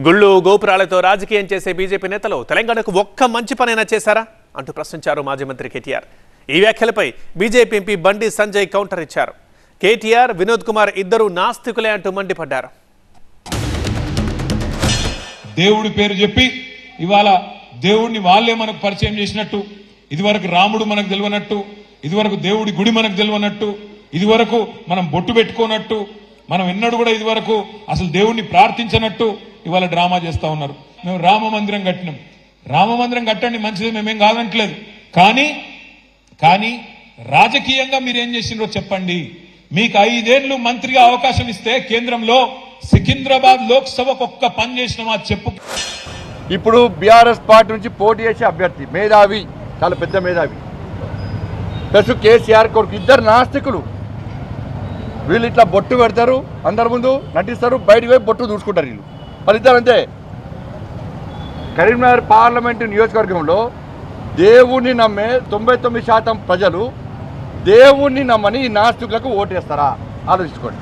గుళ్ళు గోపురాలతో రాజకీయం చేసే బీజేపీ నేతలు తెలంగాణకు ఒక్క మంచి పనైనా చేశారా అంటూ ప్రశ్నించారు మాజీ మంత్రి కేటీఆర్. ఈ వ్యాఖ్యలపై BJP MP Bandi Sanjay counter ఇచ్చారు. కేటీఆర్, వినోద్ కుమార్ ఇద్దరు నాస్తికులే అంటూ మండిపడ్డారు. దేవుడి పేరు చెప్పి ఇవాళ దేవుడిని వాళ్ళే మనకు పరిచయం చేసినట్టు, ఇదివరకు రాముడు మనకు తెలియనట్టు, ఇదివరకు దేవుడి గుడి మనకు తెలియనట్టు, ఇదివరకు మనం బొట్టు పెట్టుకోనట్టు, మనం ఎన్నడూ కూడా ఇదివరకు అసలు దేవుణ్ణి ప్రార్థించనట్టు ఇవాళ డ్రామా చేస్తా ఉన్నారు. మేము రామ మందిరం కట్టినాం, రామ మందిరం కట్టండి, మంచిది, మేమేం కాదనట్లేదు. కానీ రాజకీయంగా మీరేం చేసినారో చెప్పండి. మీకు 5 ఏళ్లు మంత్రిగా అవకాశం ఇస్తే కేంద్రంలో సికింద్రాబాద్ లోక్సభకు ఒక్క పని చేసినామా చెప్పు. ఇప్పుడు బీఆర్ఎస్ పార్టీ నుంచి పోటీ చేసే అభ్యర్థి మేధావి, చాలా పెద్ద మేధావి, ప్లస్ కేసీఆర్ కొడుకు, ఇద్దరు నాస్తికులు. వీళ్ళు ఇట్లా బొట్టు పెడతారు, అందరి ముందు నటిస్తారు, బయటకు పోయి బొట్టు దూసుకుంటారు. వీళ్ళు వాళ్ళిద్దరు అంతే. కరీంనగర్ పార్లమెంటు నియోజకవర్గంలో దేవుణ్ణి నమ్మే 99% ప్రజలు దేవుణ్ణి నమ్మని ఈ నాస్తికులకు ఓటేస్తారా? ఆలోచించుకోండి.